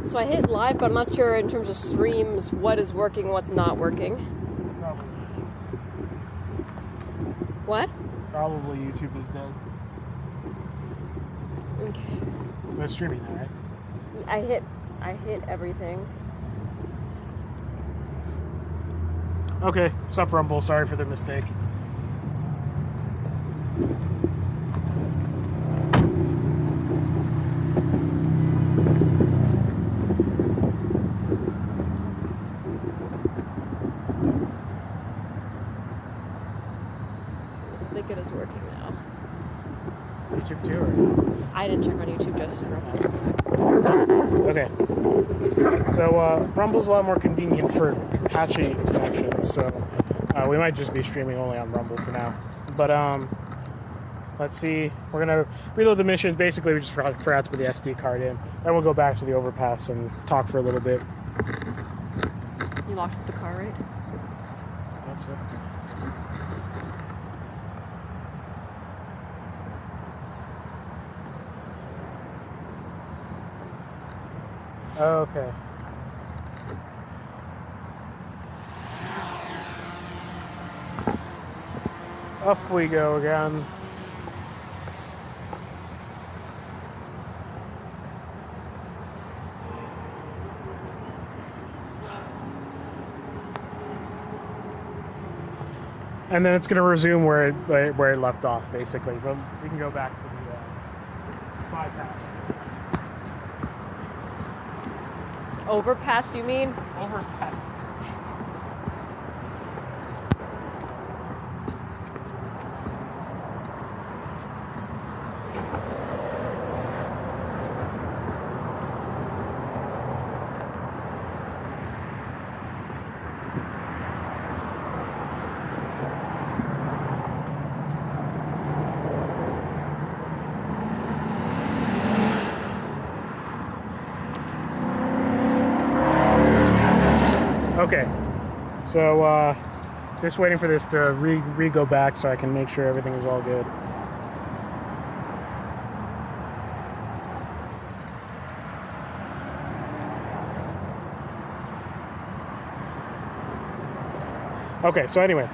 So I hit live, but I'm not sure in terms of streams what is working, what's not working. Probably. What? Probably YouTube is dead. Okay. We're streaming now, right? I hit everything. Okay, what's up, Rumble? Sorry for the mistake. I think it is working now. YouTube too, or? I didn't check on YouTube, just Okay. So, Rumble's a lot more convenient for patchy connections, so we might just be streaming only on Rumble for now. But, let's see. We're gonna reload the missions. Basically, we just forgot to put the SD card in. Then we'll go back to the overpass and talk for a little bit. You locked up the car, right? That's it. Okay. Up we go again. And then it's going to resume where it left off, basically. But we can go back to the bypass. Overpass, you mean? Overpass. Okay, so just waiting for this to re-go back so I can make sure everything is all good. Okay, so anyway,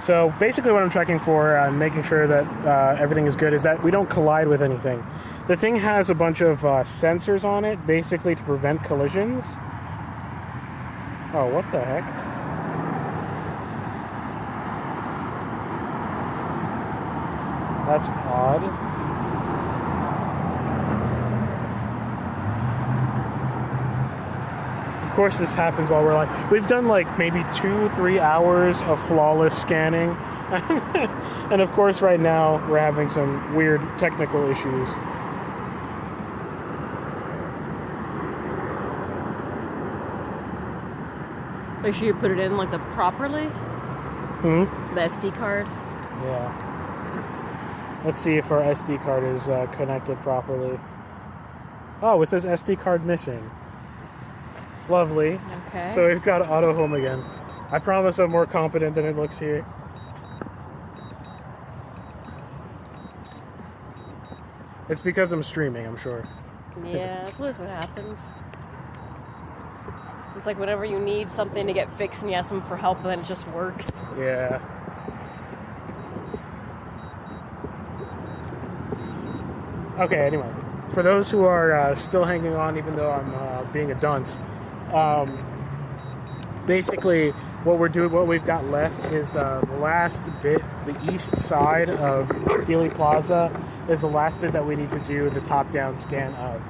so basically what I'm checking for and making sure that everything is good is that we don't collide with anything. The thing has a bunch of sensors on it, basically to prevent collisions. Oh, what the heck? That's odd. Of course this happens while we've done like maybe 2-3 hours of flawless scanning. And of course right now we're having some weird technical issues. Make sure you put it in like properly. Hmm? The SD card. Yeah. Let's see if our SD card is connected properly. Oh, it says SD card missing. Lovely. Okay. So we've got auto home again. I promise I'm more competent than it looks here. It's because I'm streaming, I'm sure. Yeah, that's what happens. It's like whenever you need something to get fixed and you ask them for help, then it just works. Yeah. Okay, anyway. For those who are still hanging on, even though I'm being a dunce, basically what we've got left is the last bit, the east side of Dealey Plaza is the last bit that we need to do the top-down scan of.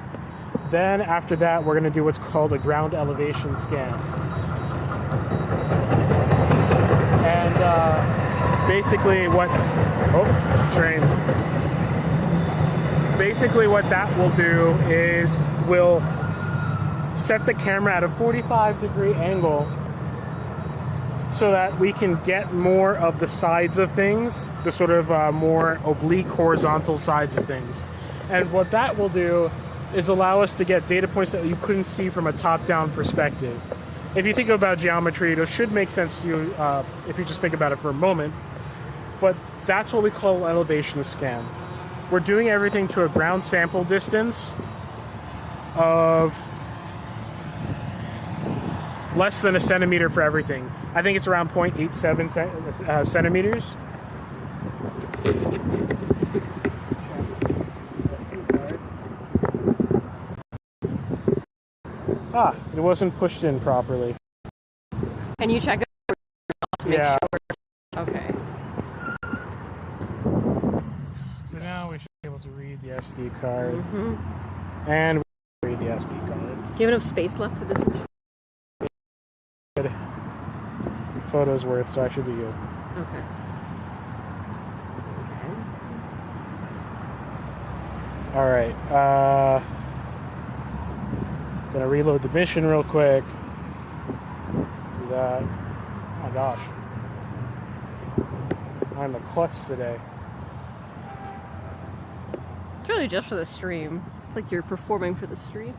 Then after that, we're going to do what's called a ground elevation scan. And basically train. Basically what that will do is we'll set the camera at a 45-degree angle so that we can get more of the sides of things, the sort of more oblique horizontal sides of things. And what that will do is allow us to get data points that you couldn't see from a top-down perspective. If you think about geometry, it should make sense to you if you just think about it for a moment. But that's what we call elevation scan. We're doing everything to a ground sample distance of less than a centimeter for everything. I think it's around 0.87 centimeters. Ah, it wasn't pushed in properly. Can you check it to make Yeah. sure? Okay. So now we should be able to read the SD card. Mm-hmm. And we can read the SD card. Do you have enough space left for this machine? Good. Photos worth, so I should be good. Okay. All right. Gonna reload the mission real quick. Do that. Oh my gosh. I'm a klutz today. It's really just for the stream. It's like you're performing for the stream.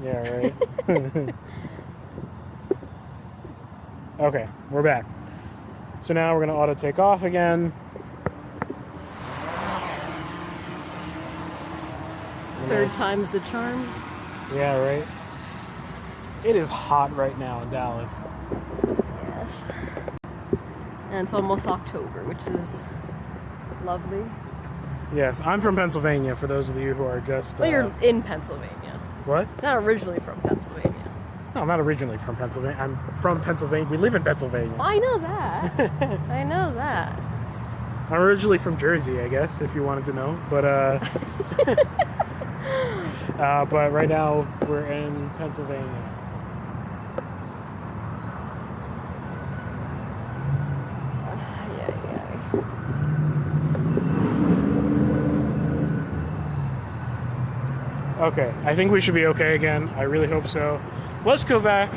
Yeah, right. Okay, we're back. So now we're gonna auto take off again. Third time's the charm. Yeah, right. It is hot right now in Dallas. Yes. And it's almost October, which is lovely. Yes, I'm from Pennsylvania, for those of you who are just... Well, you're in Pennsylvania. What? Not originally from Pennsylvania. No, I'm not originally from Pennsylvania. I'm from Pennsylvania. We live in Pennsylvania. I know that. I know that. I'm originally from Jersey, I guess, if you wanted to know. But, but right now, we're in Pennsylvania. Okay, I think we should be okay again. I really hope so. Let's go back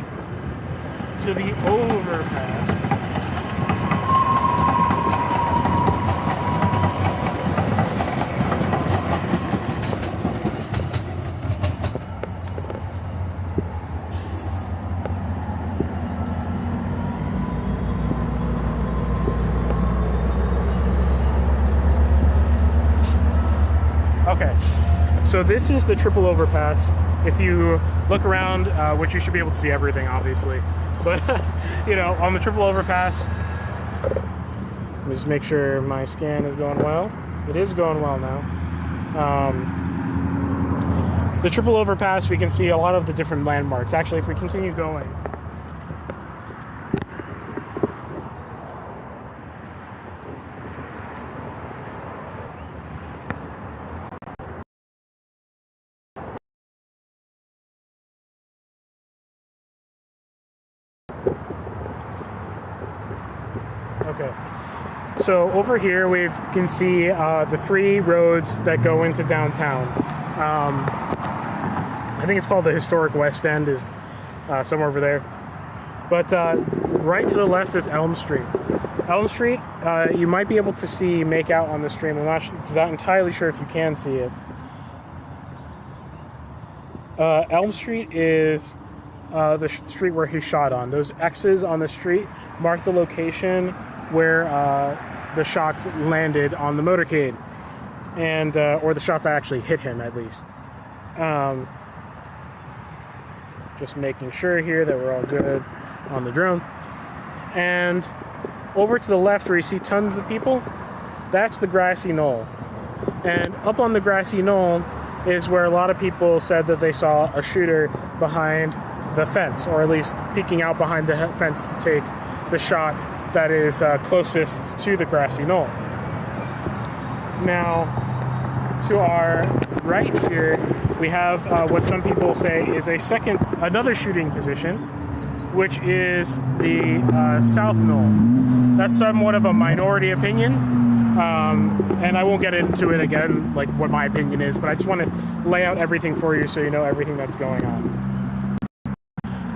to the overpass. Okay, so this is the triple overpass. If you look around, which you should be able to see everything, obviously, but you know, on the triple overpass, let me just make sure my scan is going well. It is going well now. The triple overpass, we can see a lot of the different landmarks. Actually, if we continue going, okay, so over here we can see the 3 roads that go into downtown. I think it's called the Historic West End, is somewhere over there. But right to the left is Elm Street. Elm Street, you might be able to see make out on the stream. I'm not entirely sure if you can see it. Elm Street is the street where he shot on. Those X's on the street mark the location where the shots landed on the motorcade, and or the shots that actually hit him, at least. Just making sure here that we're all good on the drone. And over to the left where you see tons of people, that's the grassy knoll. And up on the grassy knoll is where a lot of people said that they saw a shooter behind the fence, or at least peeking out behind the fence to take the shot that is closest to the grassy knoll. Now, to our right here, we have what some people say is another shooting position, which is the South Knoll. That's somewhat of a minority opinion, and I won't get into it again, like what my opinion is, but I just want to lay out everything for you so you know everything that's going on.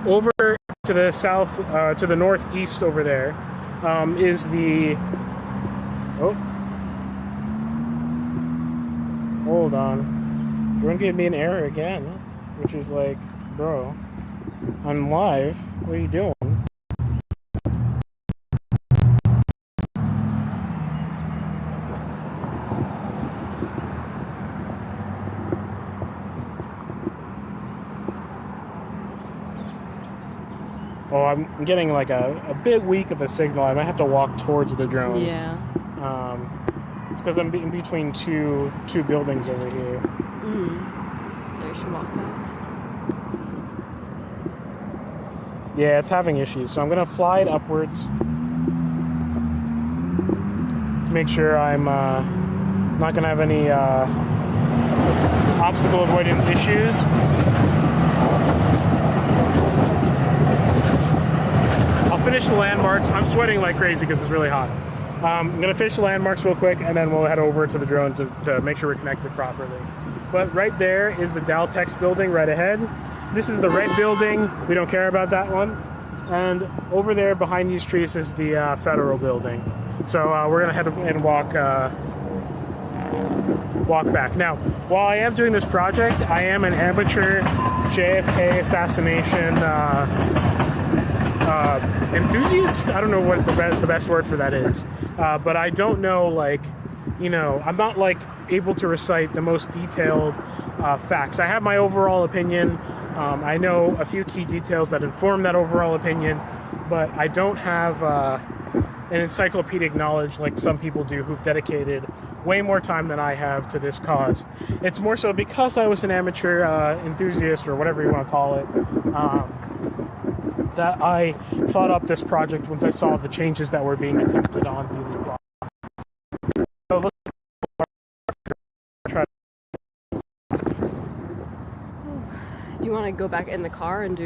Over to the south, to the northeast over there, is the... Oh. Hold on. You're going to give me an error again, which is like, bro, I'm live. What are you doing? Oh, I'm getting like a bit weak of a signal. I might have to walk towards the drone. Yeah. It's because I'm in between two buildings over here. So you should walk back. Yeah, it's having issues, so I'm gonna fly it upwards to make sure I'm not gonna have any obstacle avoidance issues. I'll finish the landmarks. I'm sweating like crazy because it's really hot. I'm going to finish the landmarks real quick, and then we'll head over to the drone to make sure we're connected properly. But right there is the Daltex building right ahead. This is the red building. We don't care about that one. And over there behind these trees is the federal building. So we're going to head and walk back. Now, while I am doing this project, I am an amateur JFK assassination enthusiast. I don't know what the best word for that is, but I don't know, like, you know, I'm not like able to recite the most detailed facts. I have my overall opinion. I know a few key details that inform that overall opinion, but I don't have an encyclopedic knowledge like some people do who've dedicated way more time than I have to this cause. It's more so because I was an amateur enthusiast, or whatever you want to call it, that I thought up this project once I saw the changes that were being attempted on Dealey Plaza. So let's try. Do you want to go back in the car and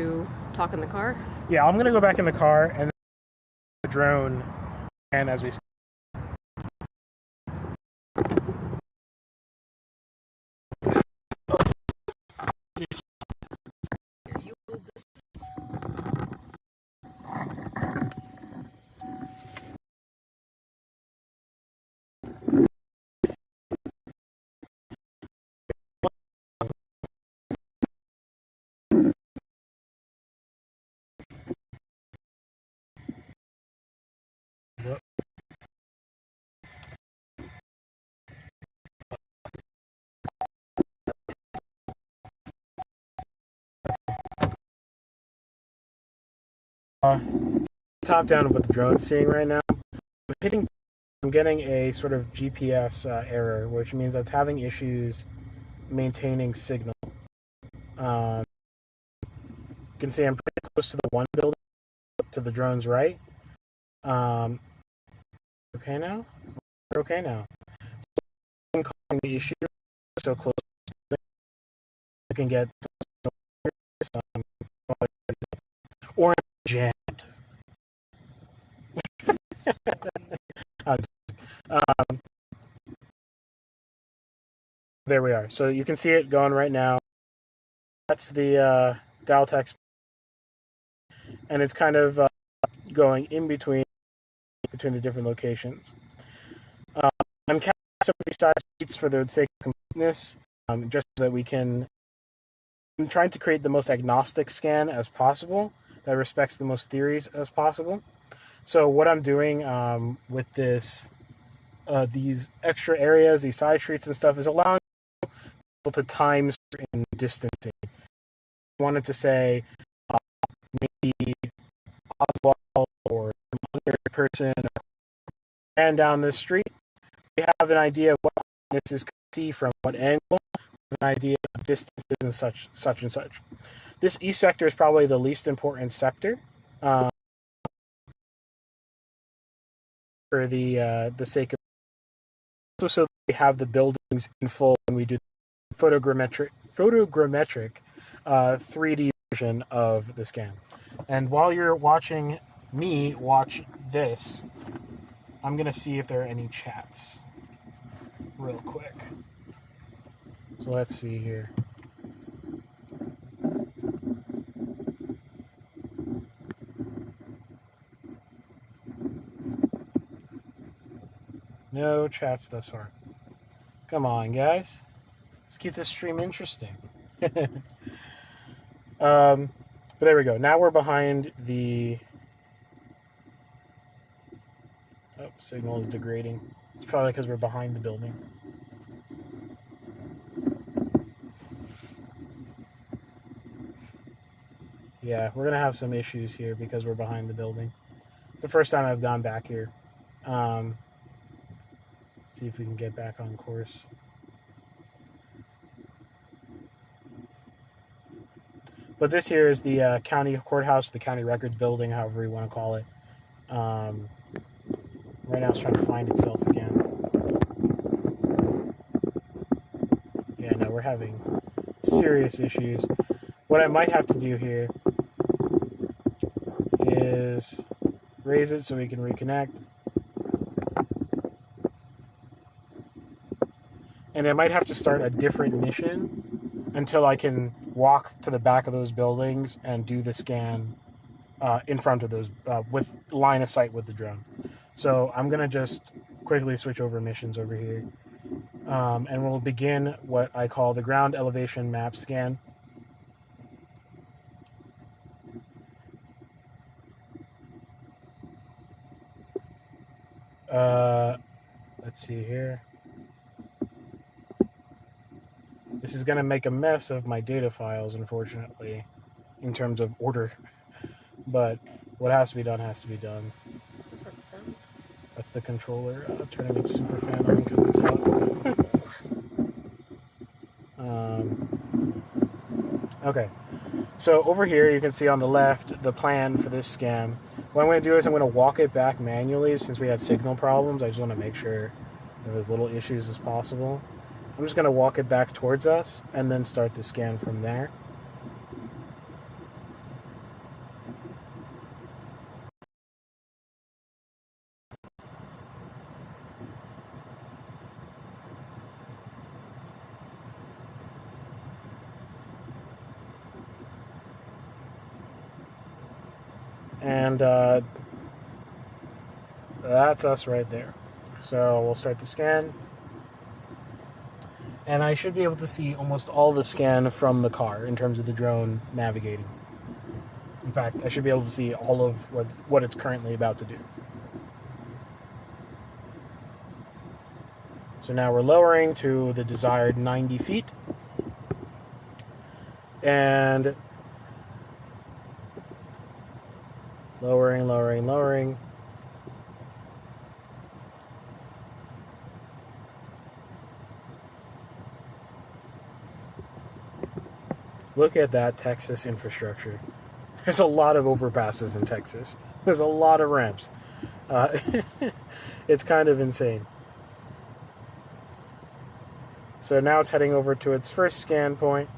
talk in the car? Yeah, I'm going to go back in the car and the drone, and as we top down of what the drone's seeing right now. I'm getting a sort of GPS error, which means it's having issues maintaining signal. You can see I'm pretty close to the one building, to the drone's right. Okay now? We're okay now. So the issue so close. You can get orange jammed. There we are. So you can see it going right now. That's the Daltex, and it's kind of going in between the different locations. I'm casting some of these side streets for the sake of completeness, just so that we can. I'm trying to create the most agnostic scan as possible that respects the most theories as possible. So what I'm doing with this, these extra areas, these side streets and stuff, is allowing people to time certain distancing. I wanted to say maybe Oswald or some other person ran down this street. We have an idea of what this is see from what angle, an idea of distances and such and such. This east sector is probably the least important sector for the sake of, also so that we have the buildings in full when we do photogrammetric 3D version of the scan. And while you're watching me watch this, I'm gonna see if there are any chats real quick. So let's see here. No chats thus far. Come on, guys. Let's keep this stream interesting. But there we go. Now we're behind the... Oh, signal is degrading. It's probably because we're behind the building. Yeah, we're gonna have some issues here because we're behind the building. It's the first time I've gone back here. See if we can get back on course. But this here is the county courthouse, the county records building, however you want to call it. Right now it's trying to find itself again. Yeah, no, we're having serious issues. What I might have to do here is raise it so we can reconnect. And I might have to start a different mission until I can walk to the back of those buildings and do the scan in front of those with line of sight with the drone. So I'm going to just quickly switch over missions over here. And we'll begin what I call the ground elevation map scan. Let's see here. This is going to make a mess of my data files, unfortunately, in terms of order. But what has to be done has to be done. What's that sound? That's the controller turning its super fan on because it's hot. Okay. So over here, you can see on the left the plan for this scan. What I'm going to do is I'm going to walk it back manually since we had signal problems. I just want to make sure there was little issues as possible. I'm just going to walk it back towards us and then start the scan from there. And that's us right there. So we'll start the scan. And I should be able to see almost all the scan from the car in terms of the drone navigating. In fact, I should be able to see all of what it's currently about to do. So now we're lowering to the desired 90 feet. And lowering, lowering, lowering. Look at that Texas infrastructure. There's a lot of overpasses in Texas. There's a lot of ramps. It's kind of insane. So now it's heading over to its first scan point.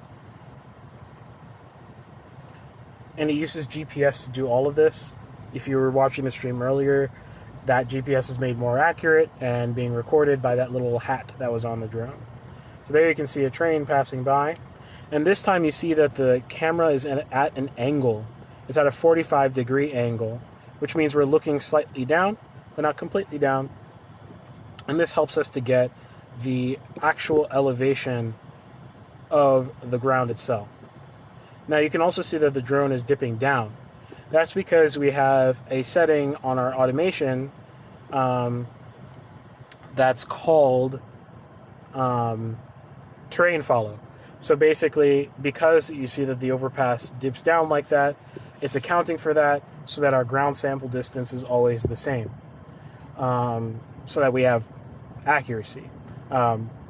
And it uses GPS to do all of this. If you were watching the stream earlier, that GPS is made more accurate and being recorded by that little hat that was on the drone. So there you can see a train passing by. And this time you see that the camera is at an angle. It's at a 45-degree angle, which means we're looking slightly down, but not completely down. And this helps us to get the actual elevation of the ground itself. Now you can also see that the drone is dipping down. That's because we have a setting on our automation that's called terrain follow. So basically, because you see that the overpass dips down like that, it's accounting for that so that our ground sample distance is always the same. So that we have accuracy,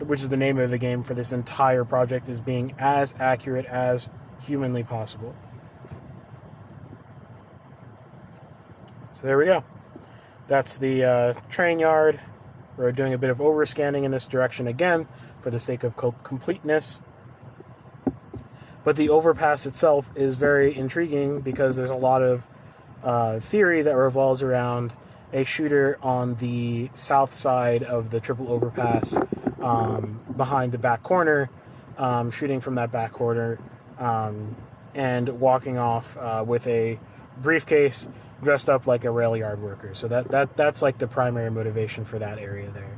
which is the name of the game for this entire project, is being as accurate as humanly possible. So there we go. That's the train yard. We're doing a bit of overscanning in this direction again for the sake of completeness. But the overpass itself is very intriguing because there's a lot of theory that revolves around a shooter on the south side of the triple overpass behind the back corner, shooting from that back corner and walking off with a briefcase dressed up like a rail yard worker. So that's like the primary motivation for that area there.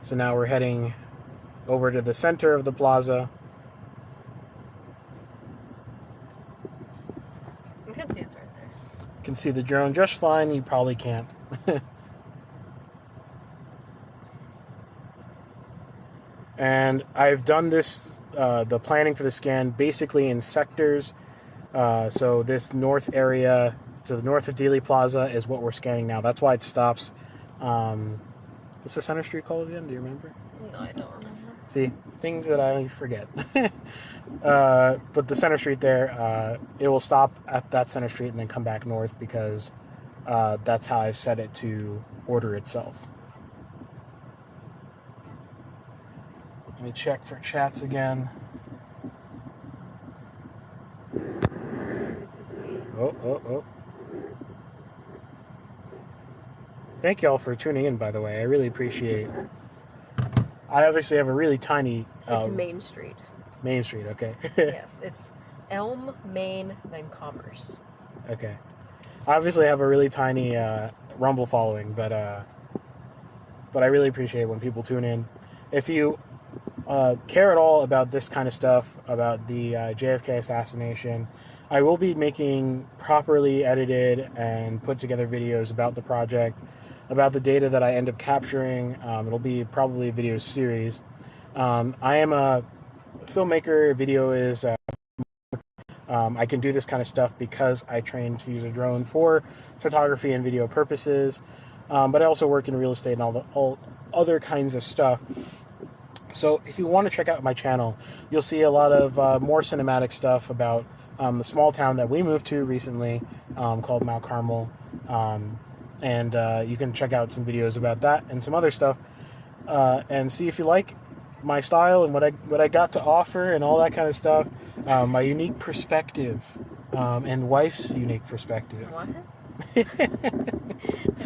So now we're heading over to the center of the plaza. You can see it's right there. You can see the drone just fine. You probably can't. And I've done this the planning for the scan basically in sectors. So this north area to the north of Dealey Plaza is what we're scanning now. That's why it stops. What's the center street called again? Do you remember? No, I don't remember. See, things that I forget. But the center street there, it will stop at that center street and then come back north because that's how I've set it to order itself. Let me check for chats again. Oh. Thank y'all for tuning in, by the way. I really appreciate. I obviously have a really tiny. It's Main Street. Main Street, okay. Yes, it's Elm, Main, then Commerce. Okay. I obviously have a really tiny Rumble following, but I really appreciate when people tune in. If you care at all about this kind of stuff, about the JFK assassination, I will be making properly edited and put together videos about the project, about the data that I end up capturing. It'll be probably a video series. I am a filmmaker. Video is I can do this kind of stuff because I trained to use a drone for photography and video purposes, but I also work in real estate and all other kinds of stuff. So if you want to check out my channel, you'll see a lot of more cinematic stuff about the small town that we moved to recently, called Mount Carmel, and you can check out some videos about that and some other stuff, and see if you like my style and what I got to offer and all that kind of stuff, my unique perspective, and wife's unique perspective. What? I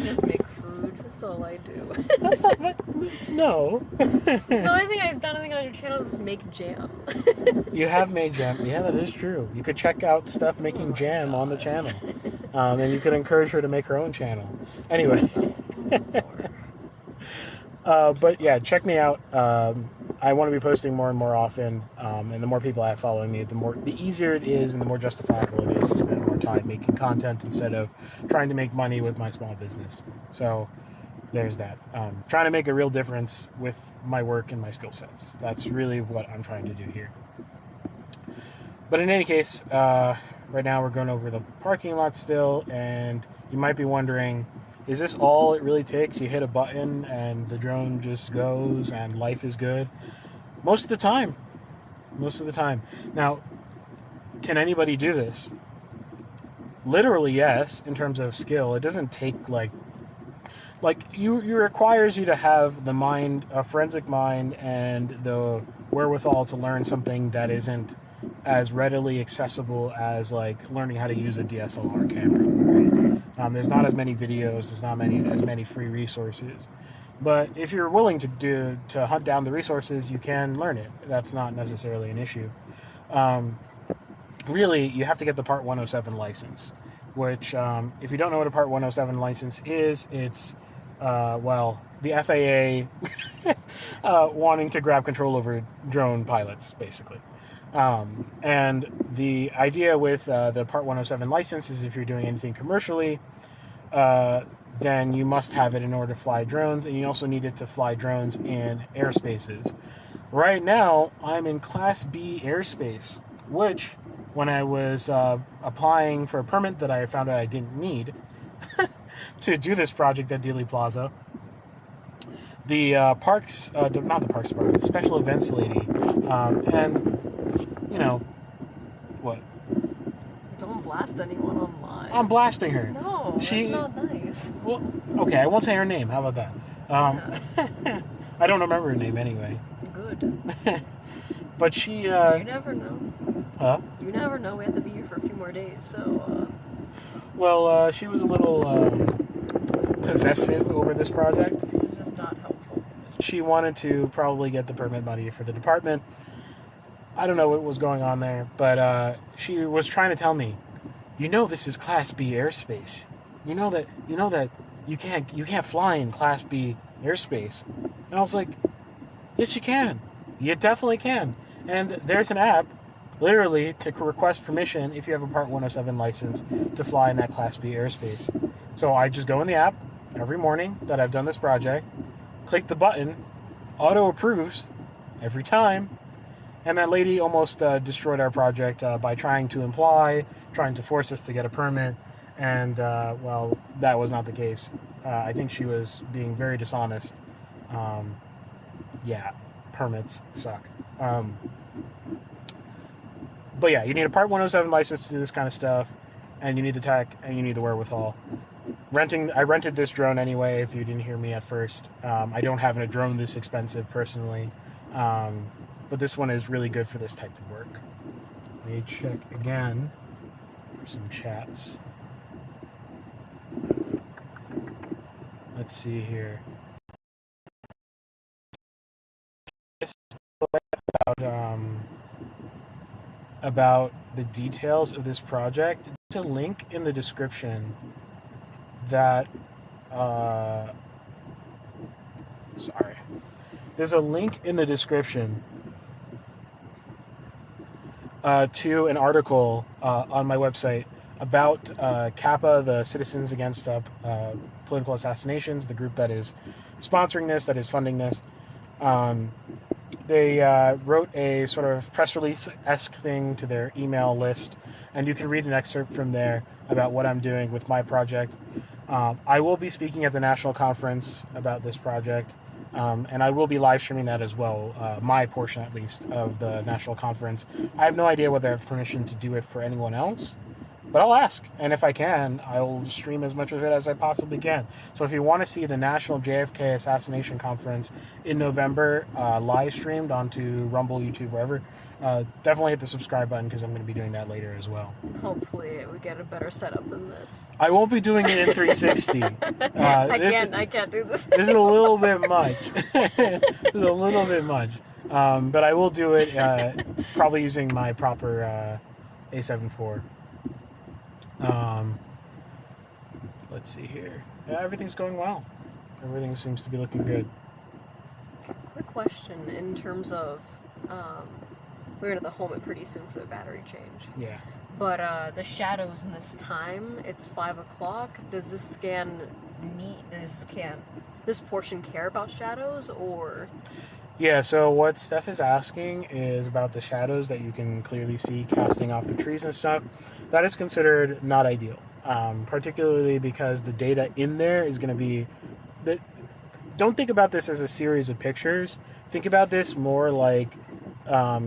just make food. That's all I do. That's not what, no. The only thing I've done on your channel is make jam. You have made jam. Yeah, that is true. You could check out Steph making jam on the channel. And you could encourage her to make her own channel. Anyway. But yeah, check me out. I want to be posting more and more often. And the more people I have following me, the easier it is and the more justifiable it is to spend more time making content instead of trying to make money with my small business. So there's that. Trying to make a real difference with my work and my skill sets. That's really what I'm trying to do here. But in any case, right now we're going over the parking lot still, and you might be wondering, is this all it really takes? You hit a button and the drone just goes and life is good? Most of the time. Most of the time. Now, can anybody do this? Literally, yes, in terms of skill. It doesn't take you requires you to have the mind, a forensic mind, and the wherewithal to learn something that isn't as readily accessible as learning how to use a DSLR camera. Right? There's not as many videos, there's not as many free resources. But if you're willing to hunt down the resources, you can learn it. That's not necessarily an issue. Really, you have to get the Part 107 license, which, if you don't know what a Part 107 license is, it's the FAA wanting to grab control over drone pilots, basically. And the idea with the Part 107 license is if you're doing anything commercially, then you must have it in order to fly drones, and you also need it to fly drones in airspaces. Right now, I'm in Class B airspace, which, when I was applying for a permit that I found out I didn't need to do this project at Dealey Plaza, the the special events lady, and what? Don't blast anyone online. I'm blasting her. No, that's not nice. Well, okay, I won't say her name. How about that? Yeah. I don't remember her name anyway. Good. But she... You never know. Huh? You never know. We have to be here for a few more days, so... Well, she was a little possessive over this project. She was just not helpful. She wanted to probably get the permit money for the department. I don't know what was going on there, but she was trying to tell me, this is Class B airspace. You know that you can't fly in Class B airspace. And I was like, yes, you can. You definitely can. And there's an app, literally, to request permission if you have a Part 107 license to fly in that Class B airspace. So I just go in the app every morning that I've done this project, click the button, auto approves every time, And that lady almost destroyed our project by trying to force us to get a permit. And, well, that was not the case. I think she was being very dishonest. Yeah, permits suck. But yeah, you need a Part 107 license to do this kind of stuff. And you need the tech, and you need the wherewithal. I rented this drone anyway, if you didn't hear me at first. I don't have a drone this expensive, personally. But this one is really good for this type of work. Let me check again for some chats. Let's see here. About the details of this project. There's a link in the description that there's a link in the description to an article on my website about CAPA, the Citizens Against Political Assassinations, the group that is sponsoring this, that is funding this. They wrote a sort of press release-esque thing to their email list, and you can read an excerpt from there about what I'm doing with my project. I will be speaking at the national conference about this project, and I will be live streaming that as well, my portion at least of the national conference. I have no idea whether I have permission to do it for anyone else, but I'll ask, and if I can, I'll stream as much of it as I possibly can. So if you want to see the National JFK Assassination Conference in November live streamed onto Rumble, YouTube, wherever, definitely hit the subscribe button because I'm going to be doing that later as well. Hopefully we get a better setup than this. I won't be doing it in 360. I can't do this. This is a little bit much. This is a little bit much. But I will do it probably using my proper A7 IV. Let's see here. Yeah, everything's going well. Everything seems to be looking good. Quick question in terms of, we're going to the home it pretty soon for the battery change. Yeah. But the shadows in this time, it's 5 o'clock. Does this this portion care about shadows, or? Yeah, so what Steph is asking is about the shadows that you can clearly see casting off the trees and stuff. That is considered not ideal, particularly because the data in there is going to be... Don't think about this as a series of pictures. Think about this more like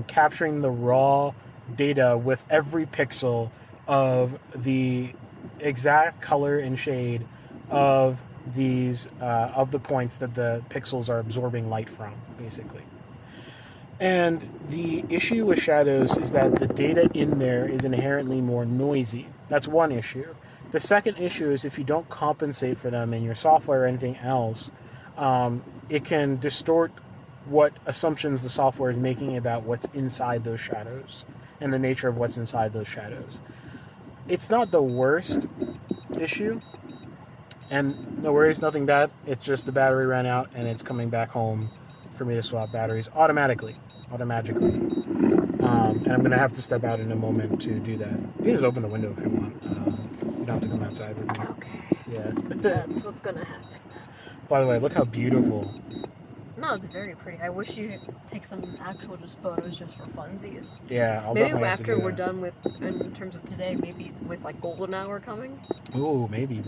capturing the raw data with every pixel of the exact color and shade of these of the points that the pixels are absorbing light from, basically. And the issue with shadows is that the data in there is inherently more noisy. That's one issue. The second issue is if you don't compensate for them in your software or anything else, it can distort what assumptions the software is making about what's inside those shadows and the nature of what's inside those shadows. It's not the worst issue, and no worries, nothing bad. It's just the battery ran out and it's coming back home for me to swap batteries automatically. And I'm going to have to step out in a moment to do that. You can just open the window if you want. You don't have to come outside with me. Okay. Yeah. That's what's going to happen. By the way, look how beautiful. No, it's very pretty. I wish you could take some actual just photos just for funsies. Yeah, I'll maybe definitely have to after do we're that. done with, in terms of today, maybe with like golden hour coming. Ooh, maybe.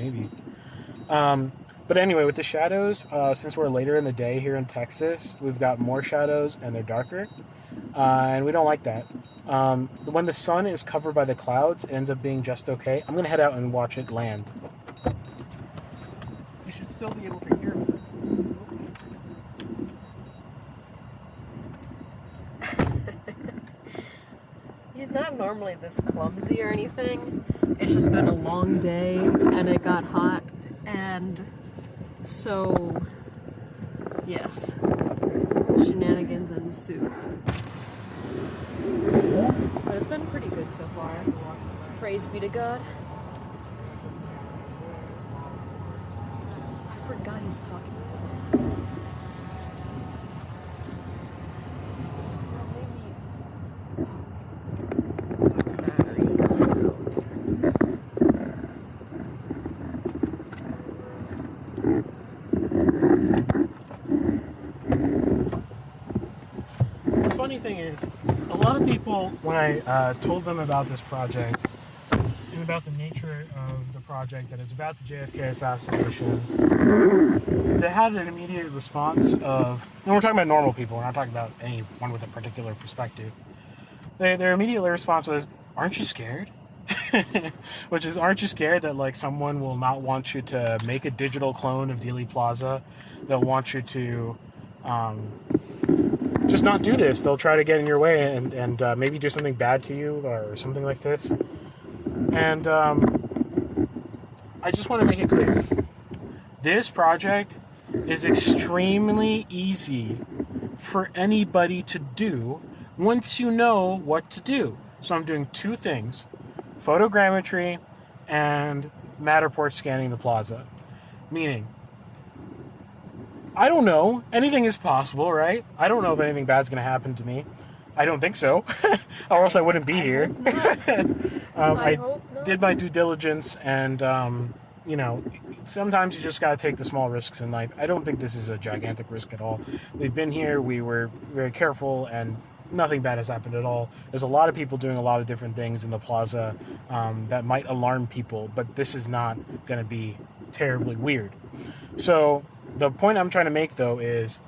But anyway, with the shadows, since we're later in the day here in Texas, we've got more shadows and they're darker, and we don't like that. When the sun is covered by the clouds, it ends up being just okay. I'm gonna head out and watch it land. You should still be able to hear me. He's not normally this clumsy or anything. It's just been a long day and it got hot, and so yes, shenanigans ensue. But it's been pretty good so far. Praise be to God. I forgot he's talking. The funny thing is, people, when I told them about this project and about the nature of the project that is about the JFK assassination, they had an immediate response of, and we're talking about normal people, we're not talking about anyone with a particular perspective. Their immediate response was, "Aren't you scared?" Which is, aren't you scared that like someone will not want you to make a digital clone of Dealey Plaza? They'll want you to just not do this. They'll try to get in your way and maybe do something bad to you or something like this. And I just want to make it clear. This project is extremely easy for anybody to do once you know what to do. So I'm doing two things: photogrammetry and Matterport scanning the plaza. Meaning, I don't know. Anything is possible, right? I don't know if anything bad's going to happen to me. I don't think so, or else I wouldn't be here. I did my due diligence, and sometimes you just got to take the small risks in life. I don't think this is a gigantic risk at all. We've been here. We were very careful, and nothing bad has happened at all. There's a lot of people doing a lot of different things in the plaza that might alarm people, but this is not going to be terribly weird. So the point I'm trying to make, though, is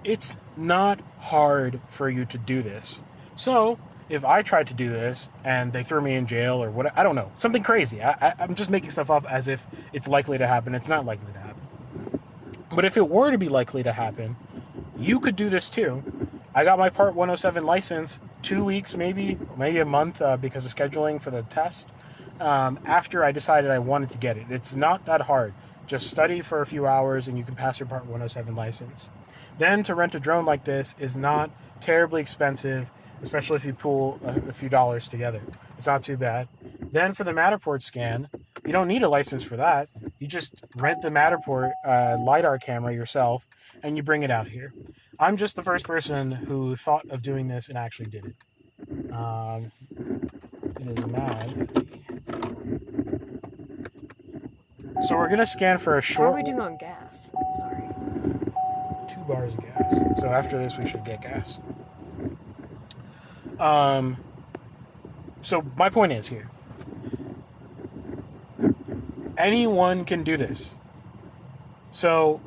it's not hard for you to do this. So if I tried to do this and they threw me in jail or what, I don't know, something crazy. I'm just making stuff up as if it's likely to happen. It's not likely to happen. But if it were to be likely to happen, you could do this too. I got my Part 107 license 2 weeks, maybe a month because of scheduling for the test. After I decided I wanted to get it. It's not that hard. Just study for a few hours and you can pass your Part 107 license. Then to rent a drone like this is not terribly expensive, especially if you pool a few dollars together. It's not too bad. Then for the Matterport scan, you don't need a license for that. You just rent the Matterport LiDAR camera yourself and you bring it out here. I'm just the first person who thought of doing this and actually did it. It is mad. So we're going to scan for a short... How are we doing on gas? Sorry. 2 bars of gas. So after this, we should get gas. So my point is here. Anyone can do this. So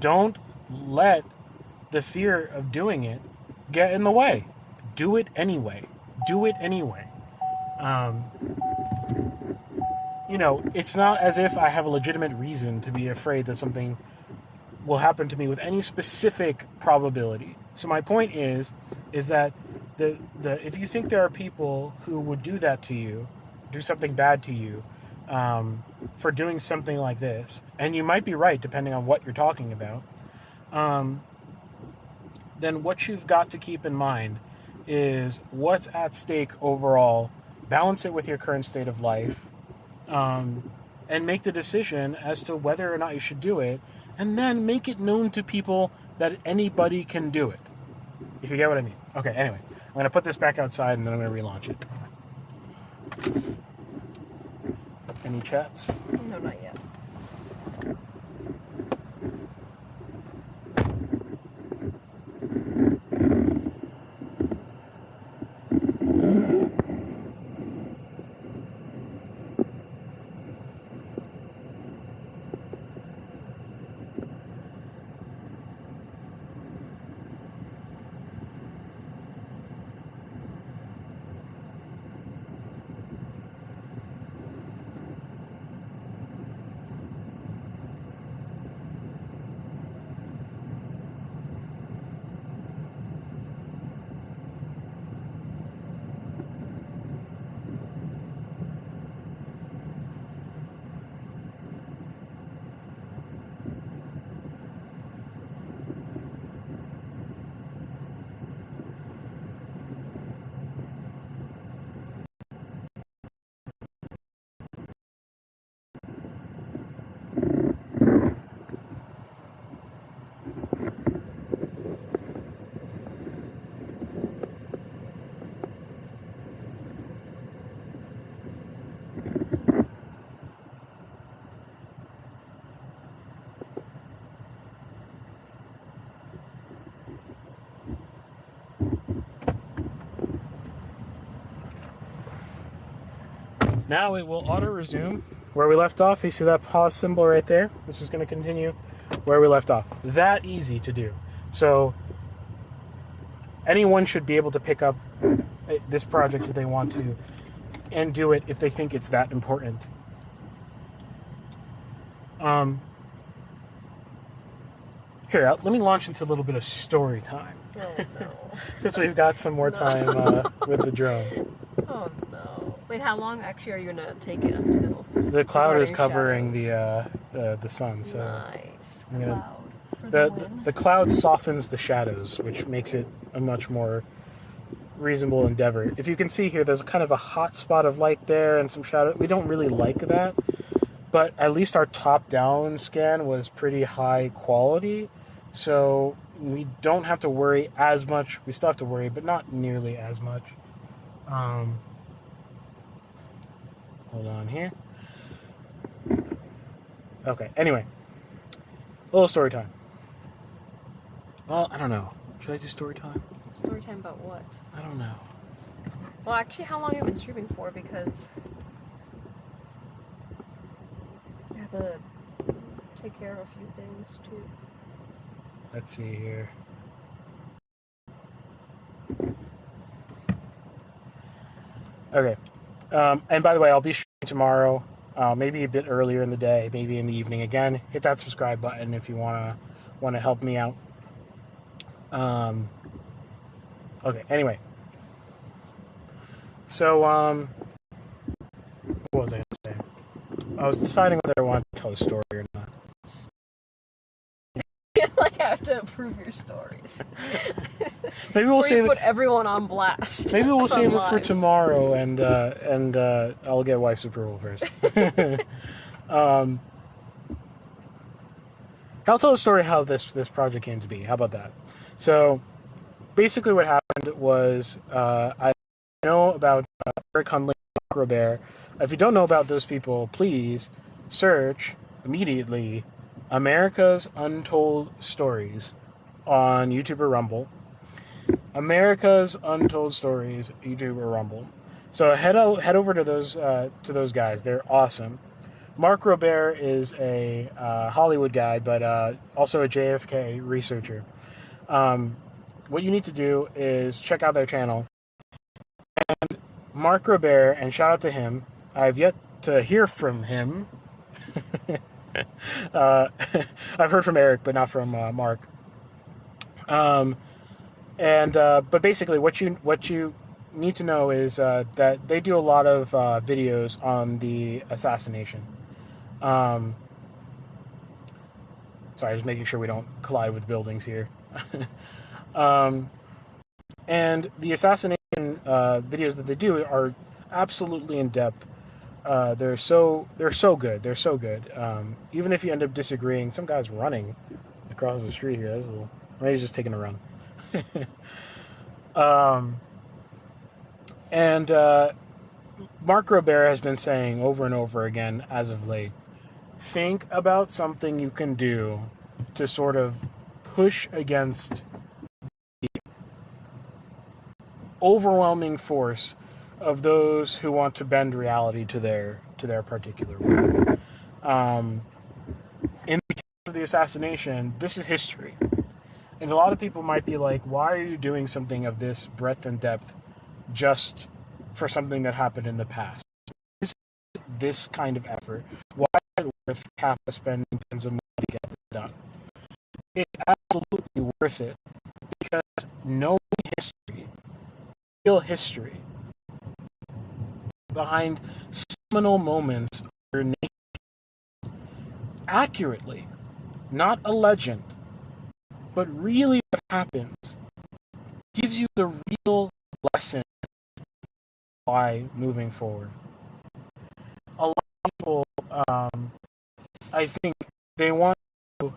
don't let the fear of doing it get in the way. Do it anyway. Do it anyway. It's not as if I have a legitimate reason to be afraid that something will happen to me with any specific probability. So my point is that if you think there are people who would do that to you, do something bad to you, for doing something like this, and you might be right depending on what you're talking about, then what you've got to keep in mind is what's at stake overall. Balance it with your current state of life, and make the decision as to whether or not you should do it, and then make it known to people that anybody can do it. If you get what I mean. Okay, anyway, I'm going to put this back outside and then I'm going to relaunch it. Any chats? No, not yet. Now it will auto-resume where we left off. You see that pause symbol right there? Which is going to continue where we left off. That easy to do. So anyone should be able to pick up this project if they want to and do it if they think it's that important. Here, let me launch into a little bit of story time. Oh no. Since we've got some more time with the drone. Oh no. Wait, how long actually are you gonna take it until? The cloud is regarding covering shadows? the sun, so Nice I'm gonna- cloud for the win. the cloud softens the shadows, which makes it a much more reasonable endeavor. If you can see here, there's kind of a hot spot of light there and some shadow. We don't really like that, but at least our top-down scan was pretty high quality, so we don't have to worry as much. We still have to worry, but not nearly as much. Hold on here. Okay, anyway. A little story time. Well, I don't know. Should I do story time? Story time about what? I don't know. Well, actually, how long have you been streaming for? Because I have to take care of a few things too. Let's see here. Okay. And by the way, I'll be streaming tomorrow, maybe a bit earlier in the day, maybe in the evening. Again, hit that subscribe button if you wanna help me out. Okay. Anyway. So what was I gonna say? I was deciding whether I wanted to tell a story or not. Like, I have to approve your stories. Maybe we'll Before you save put it. everyone on blast. Maybe we'll save it for online. tomorrow, and I'll get wife's approval first. I'll tell a story how this project came to be. How about that? So, basically, what happened was I know about Eric Hunley and Mark Robert. If you don't know about those people, please search immediately America's Untold Stories on YouTube or Rumble. America's Untold Stories, YouTube or Rumble. So head over to those guys. They're awesome. Mark Robert is a Hollywood guy, but also a JFK researcher. What you need to do is check out their channel. And Mark Robert, and shout out to him. I've yet to hear from him. I've heard from Eric, but not from Mark. But basically, what you need to know is that they do a lot of videos on the assassination. Sorry, just making sure we don't collide with buildings here. And the assassination videos that they do are absolutely in depth. They're so good. They're so good. Even if you end up disagreeing, some guy's running across the street here. That's a little, maybe he's just taking a run. Mark Robert has been saying over and over again as of late, think about something you can do to sort of push against the overwhelming force of those who want to bend reality to their particular will. In the case of the assassination, this is history. And a lot of people might be like, why are you doing something of this breadth and depth just for something that happened in the past? This kind of effort, why is it worth Kappa spending tons of money to get it done? It's absolutely worth it, because knowing history, real history, behind seminal moments of your nation accurately, not a legend, but really what happens, gives you the real lesson why moving forward. A lot of people, I think, they want to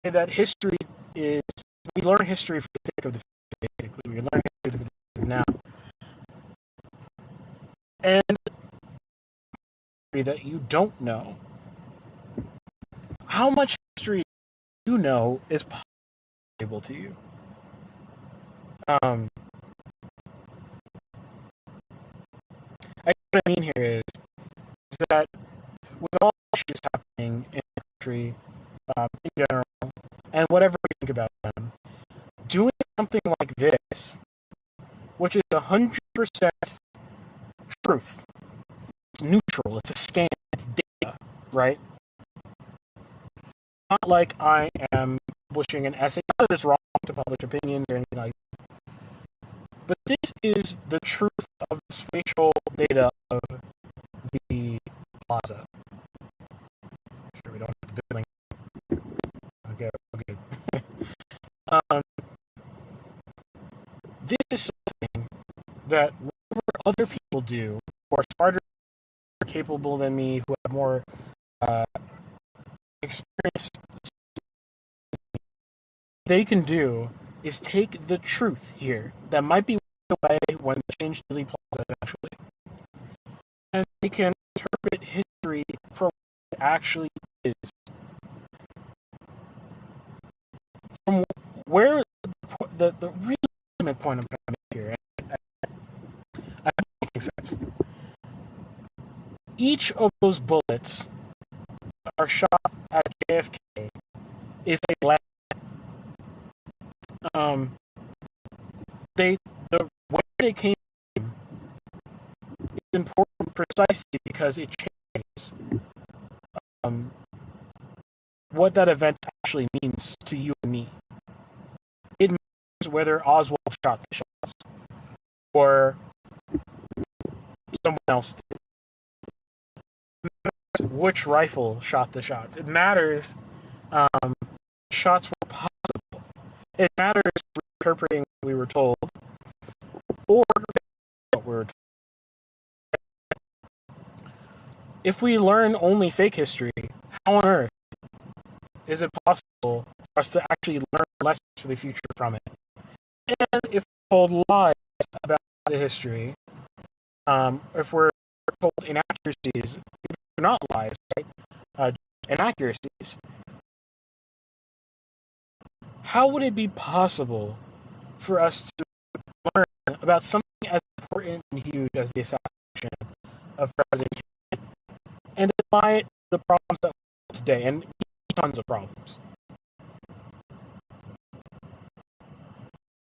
say that history is, we learn history for the sake of the future, basically. We learn history for the sake of now. And that you don't know. How much history you know is possible to you. I what I mean here is that with all issues happening in the country in general, and whatever we think about them, doing something like this, which is 100% truth, it's neutral, it's a scan, it's data, right? Not like I am publishing an essay. Not that it's wrong to publish opinions or anything like that. But this is the truth of the spatial data of the Plaza. Sure, we don't have the building. Okay. This is something that whatever other people do, who are smarter, more capable than me, who have more experience, they can do is take the truth here that might be away when they change Dealey Plaza eventually, and they can interpret history for what it actually is. From where the real ultimate point I'm trying to make here, I hope it makes sense. Each of those bullets that are shot at JFK is a lesson. The where they came from is important precisely because it changes what that event actually means to you and me. It matters whether Oswald shot the shots or someone else did. It matters which rifle shot the shots. It matters shots were possible. It matters interpreting what we were told or what we were told. If we learn only fake history, how on earth is it possible for us to actually learn lessons for the future from it? And if we're told lies about the history, if we're told inaccuracies, if they're not lies, right? Inaccuracies, how would it be possible for us to learn about something as important and huge as the assassination of President Kennedy and apply it to the problems that we have today, and tons of problems?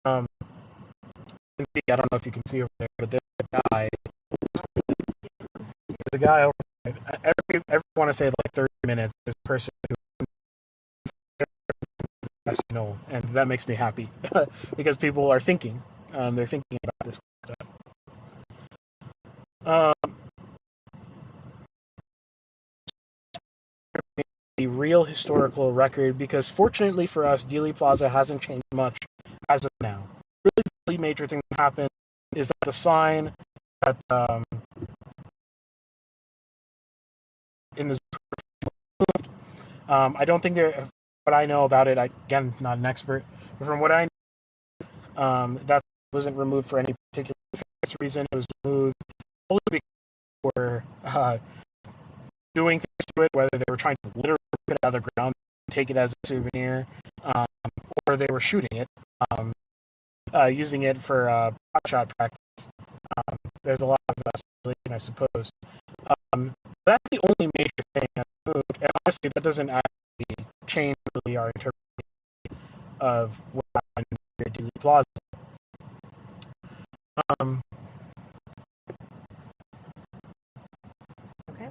I don't know if you can see over there, but there's a guy. There's a guy over there. Every want to say like 30 minutes, there's a person who know, and that makes me happy because people are thinking. They're thinking about this stuff. The real historical record, because fortunately for us, Dealey Plaza hasn't changed much as of now. Really, the only major thing that happened is that the sign that in the moved. I don't think there. What I know about it, again, not an expert, but from what I know, that wasn't removed for any particular reason. It was removed only because they were doing things to it, whether they were trying to literally put it out of the ground, take it as a souvenir, or they were shooting it, using it for shot practice. There's a lot of speculation, I suppose. That's the only major thing that's moved, and honestly, that doesn't actually change really our interpretation of what happened at Dealey Plaza. Okay.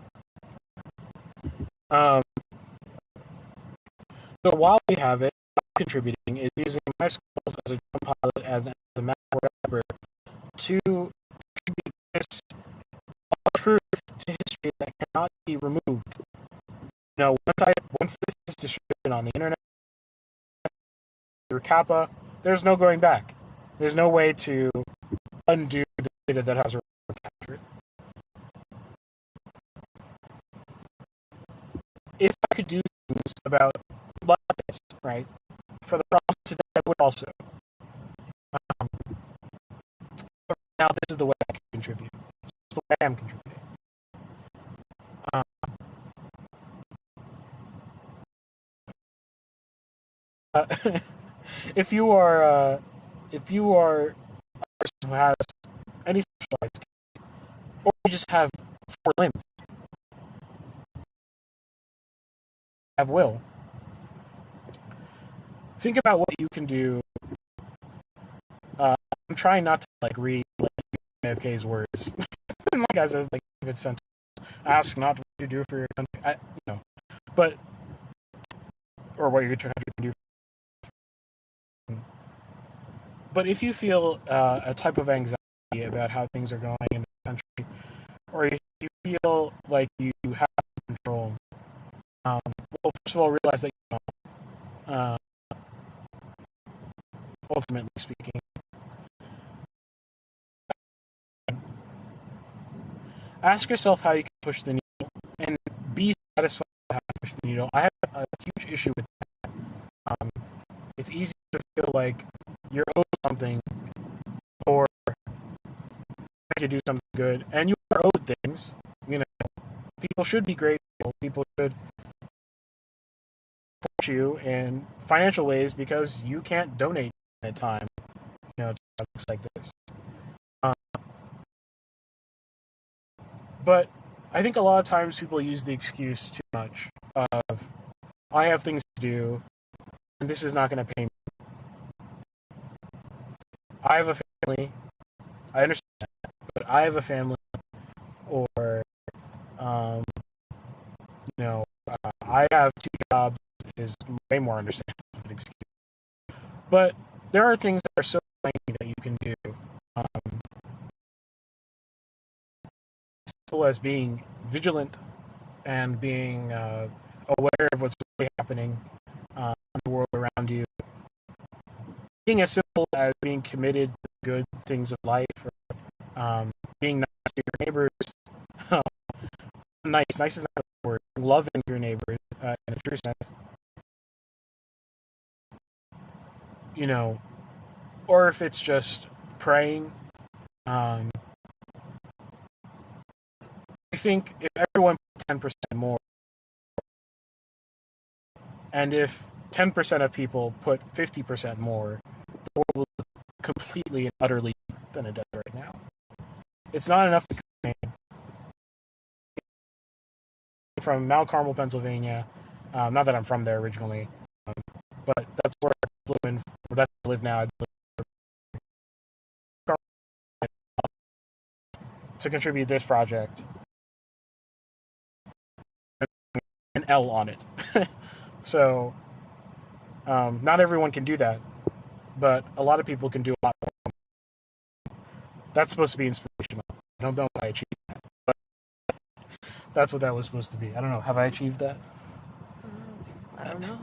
So while we have it, contributing is using my skills as a drone pilot, as a map whatever, to contribute this truth to history that cannot be removed. You know, once this is distributed on the internet through Kappa, there's no going back. There's no way to undo the data that has captured. If I could do things about this, right, for the problems today, I would also. But now this is the way I can contribute. This is the way I am contributing. If you are a person who has any specialized, Or you just have 4 limbs. Have will. Think about what you can do. I'm trying not to read AFK's words. Like I says, David sent, ask not what you do for your country. But or what you're trying to do. But if you feel a type of anxiety about how things are going in the country, or if you feel like you have control, well, first of all, realize that you don't. Ultimately speaking, ask yourself how you can push the needle, and be satisfied with how you push the needle. I have a huge issue with that. It's easy to feel like you're owed something, or to do something good, and you are owed things. People should be grateful. People should support you in financial ways because you can't donate at time. To projects like this. But I think a lot of times people use the excuse too much of, I have things to do, and this is not going to pay me. I have a family. I understand that, but I have a family, or, I have 2 jobs is way more understandable of an excuse. But there are things that are so tiny that you can do. Simple as being vigilant and being aware of what's really happening in the world around you. Being as simple as being committed to the good things of life, or being nice to your neighbors. Nice is not a word. Loving your neighbors in a true sense. Or if it's just praying. I think if everyone put 10% more, and if 10% of people put 50% more, the world will look completely and utterly different than it does right now. It's not enough to complain. From Mount Carmel, Pennsylvania, not that I'm from there originally, but that's where I flew in, or that's where I live now. I to contribute this project. An L on it. So, not everyone can do that, but a lot of people can do a lot more. That's supposed to be inspirational. I don't know if I achieved that, but that's what that was supposed to be. I don't know. Have I achieved that? I don't know.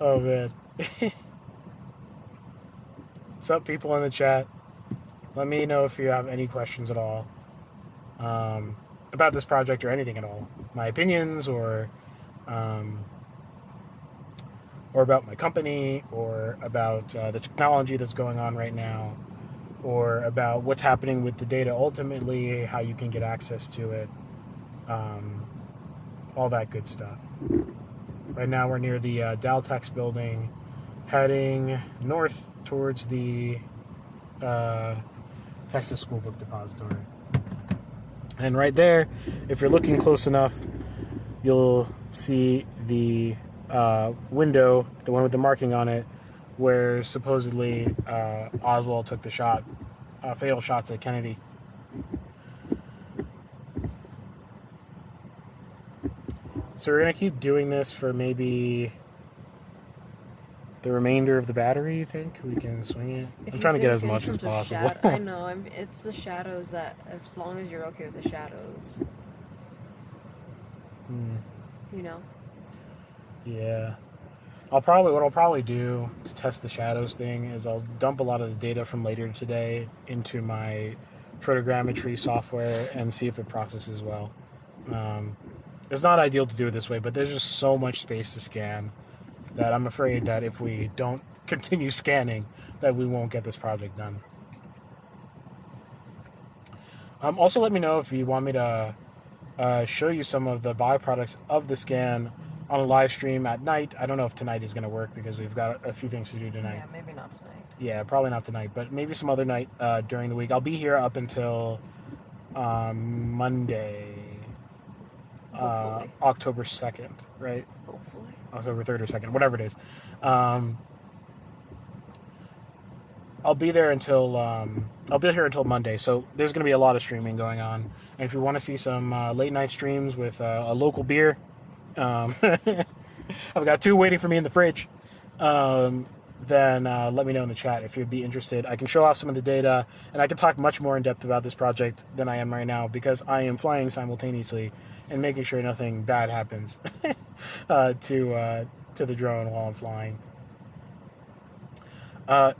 Oh, man. What's up, people in the chat? Let me know if you have any questions at all about this project or anything at all. My opinions, or about my company, or about the technology that's going on right now, or about what's happening with the data ultimately, how you can get access to it, all that good stuff. Right now we're near the Daltex building, heading north towards the Texas School Book Depository. And right there, if you're looking close enough, you'll see the window, the one with the marking on it, where supposedly Oswald took the shot, fatal shots at Kennedy. So we're going to keep doing this for maybe the remainder of the battery, you think? We can swing it? I'm trying to get as much as possible. I know, it's the shadows that, as long as you're okay with the shadows. Yeah. What I'll probably do to test the shadows thing is I'll dump a lot of the data from later today into my photogrammetry software and see if it processes well. It's not ideal to do it this way, but there's just so much space to scan that I'm afraid that if we don't continue scanning, that we won't get this project done. Also, let me know if you want me to show you some of the byproducts of the scan on a live stream at night. I don't know if tonight is going to work because we've got a few things to do tonight. Yeah, maybe not tonight. Yeah, probably not tonight, but maybe some other night during the week. I'll be here up until Monday, October 2nd, right? Hopefully. October 3rd or 2nd, whatever it is. I'll be there until I'll be here until Monday, so there's going to be a lot of streaming going on. And if you want to see some late night streams with a local beer, I've got 2 waiting for me in the fridge. Then let me know in the chat if you'd be interested. I can show off some of the data, and I can talk much more in depth about this project than I am right now because I am flying simultaneously and making sure nothing bad happens to the drone while I'm flying. Let's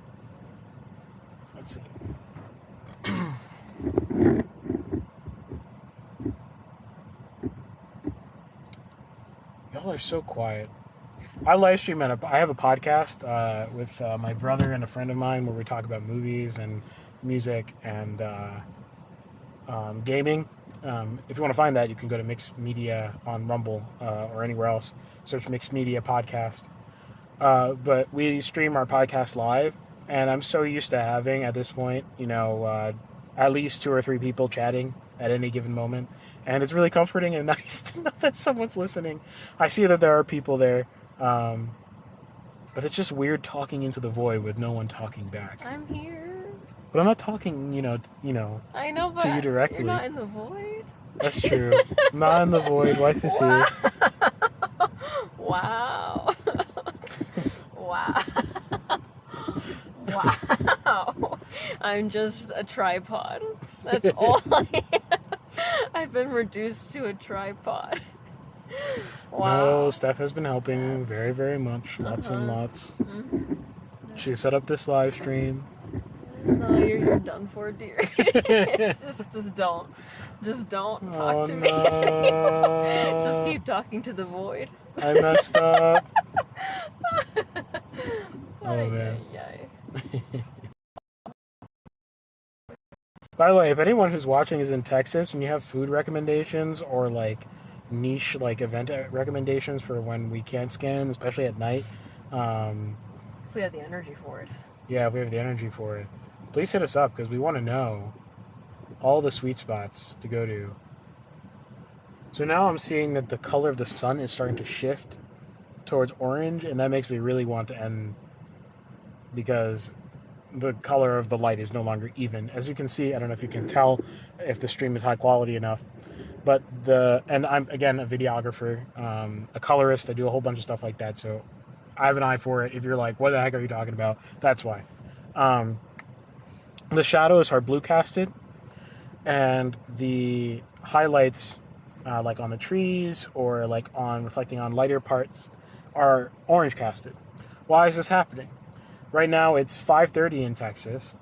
see. Y'all are so quiet. I live stream I have a podcast with my brother and a friend of mine where we talk about movies and music and gaming. If you want to find that, you can go to Mixed Media on Rumble or anywhere else. Search Mixed Media Podcast. But we stream our podcast live, and I'm so used to having, at this point, at least 2 or 3 people chatting at any given moment. And it's really comforting and nice to know that someone's listening. I see that there are people there. But it's just weird talking into the void with no one talking back. I'm here. But I'm not talking, I know, but to you directly. You're not in the void. That's true. I'm not in the void. Life is here. Wow. Wow. Wow. I'm just a tripod. That's all I am. I've been reduced to a tripod. Wow. No, Steph has been helping very, very much. Lots and lots. Mm-hmm. She set up this live stream. No, you're done for, dear. It's just don't talk to me. Just keep talking to the void. I messed up. Oh man. By the way, if anyone who's watching is in Texas and you have food recommendations or niche event recommendations for when we can't scan, especially at night, if we have the energy for it. Yeah, if we have the energy for it. Please hit us up because we want to know all the sweet spots to go to. So now I'm seeing that the color of the sun is starting to shift towards orange, and that makes me really want to end because the color of the light is no longer even. As you can see, I don't know if you can tell if the stream is high quality enough, but and I'm, again, a videographer, a colorist. I do a whole bunch of stuff like that, so I have an eye for it. If you're like, what the heck are you talking about? That's why. The shadows are blue casted, and the highlights, like on the trees or reflecting on lighter parts, are orange casted. Why is this happening? Right now it's 5:30 in Texas,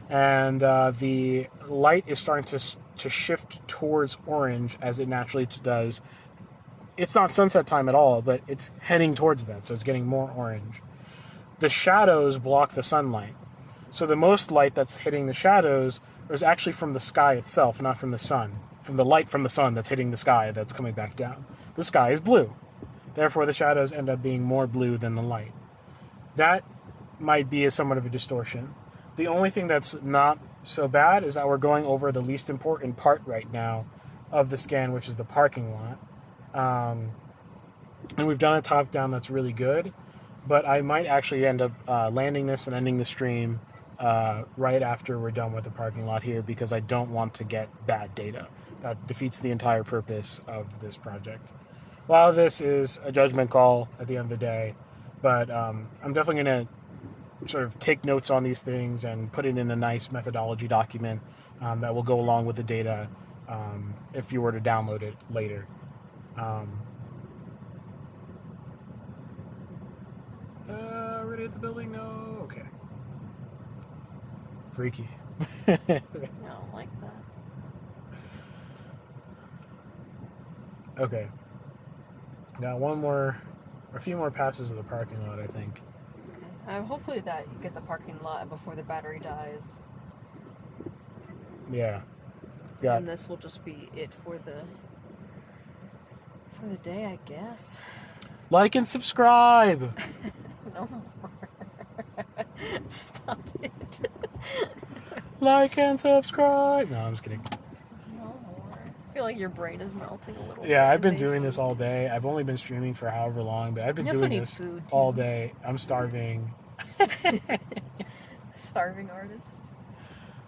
and the light is starting to shift towards orange as it naturally does. It's not sunset time at all, but it's heading towards that, so it's getting more orange. The shadows block the sunlight. So the most light that's hitting the shadows is actually from the sky itself, not from the sun. From the light from the sun that's hitting the sky that's coming back down. The sky is blue. Therefore, the shadows end up being more blue than the light. That might be somewhat of a distortion. The only thing that's not so bad is that we're going over the least important part right now of the scan, which is the parking lot. And we've done a top-down that's really good, but I might actually end up landing this and ending the stream right after we're done with the parking lot here because I don't want to get bad data. That defeats the entire purpose of this project. A lot of this is a judgment call at the end of the day, but I'm definitely going to sort of take notes on these things and put it in a nice methodology document that will go along with the data if you were to download it later. Already at the building? No? Okay. Freaky. I don't like that. Okay. Got a few more passes of the parking lot, I think. Okay. Hopefully that you get the parking lot before the battery dies. Yeah. Got. And this will just be it for the day, I guess. Like and subscribe. No more. Stop it. Like and subscribe. No, I'm just kidding. No more. I feel like your brain is melting a little bit. Yeah, I've been doing this all day. I've only been streaming for however long, but I've been doing this food, all day. I'm starving. Starving artist.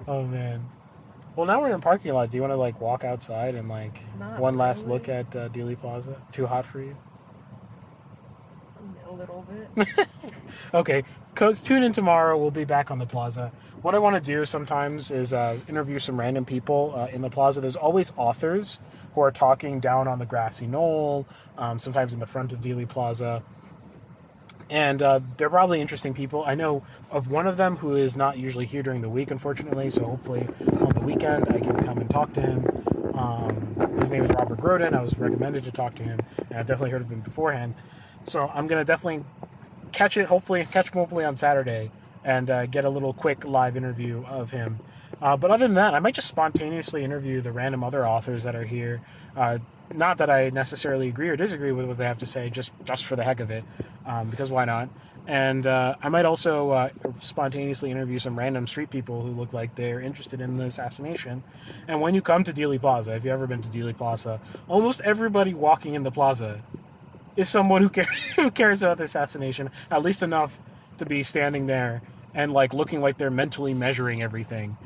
Oh man. Well, now we're in a parking lot. Do you want to like walk outside and like Not one last really. look at Dealey Plaza? Too hot for you? A little bit. Okay, tune in tomorrow. We'll be back on the plaza. What I want to do sometimes is interview some random people in the plaza. There's always authors who are talking down on the grassy knoll, sometimes in the front of Dealey Plaza. And they're probably interesting people. I know of one of them who is not usually here during the week, unfortunately, so hopefully on the weekend I can come and talk to him. His name is Robert Groden. I was recommended to talk to him, and I've definitely heard of him beforehand. So I'm going to definitely catch him hopefully on Saturday and get a little quick live interview of him. But other than that, I might just spontaneously interview the random other authors that are here. Not that I necessarily agree or disagree with what they have to say, just for the heck of it, because why not? And I might also spontaneously interview some random street people who look like they're interested in the assassination. And when you come to Dealey Plaza, if you've ever been to Dealey Plaza, almost everybody walking in the plaza is someone who cares about the assassination, at least enough to be standing there and like looking like they're mentally measuring everything.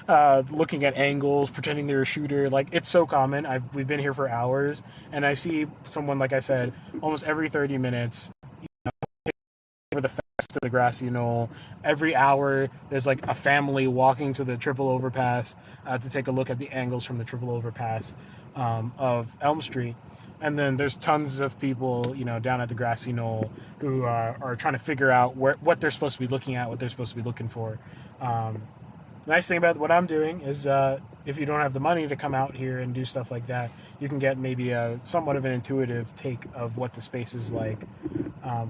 Looking at angles, pretending they're a shooter. Like, it's so common. We've been here for hours, and I see someone, like I said, almost every 30 minutes, over the fence to the grassy knoll. Every hour, there's like a family walking to the triple overpass to take a look at the angles from the triple overpass of Elm Street. And then there's tons of people, down at the grassy knoll who are trying to figure out what they're supposed to be looking at, what they're supposed to be looking for. The nice thing about what I'm doing is if you don't have the money to come out here and do stuff like that, you can get maybe a somewhat of an intuitive take of what the space is like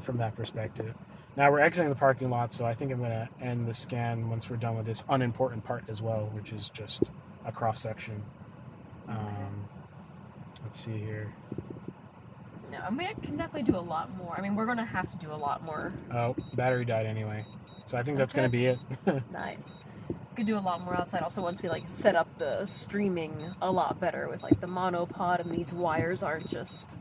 from that perspective. Now we're exiting the parking lot, so I think I'm going to end the scan once we're done with this unimportant part as well, which is just a cross-section. Let's see here. No, I mean, I can definitely do a lot more. I mean, we're going to have to do a lot more. Oh, battery died anyway. So I think that's going to be it. Nice. We could do a lot more outside. Also, once we like set up the streaming a lot better with like the monopod and these wires aren't just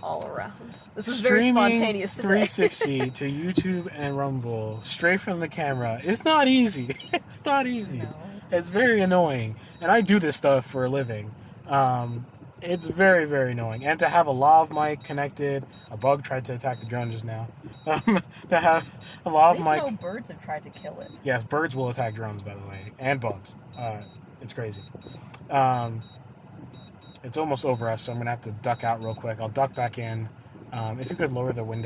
all around. This is very spontaneous today. 360 to YouTube and Rumble, straight from the camera. It's not easy. It's not easy. No. It's very annoying. And I do this stuff for a living. It's very, very annoying. And to have a lav mic connected, a bug tried to attack the drone just now. To have a lav mic. No birds have tried to kill it. Yes, birds will attack drones, by the way, and bugs. It's crazy. It's almost over us, so I'm gonna have to duck out real quick. I'll duck back in. If you could lower the window.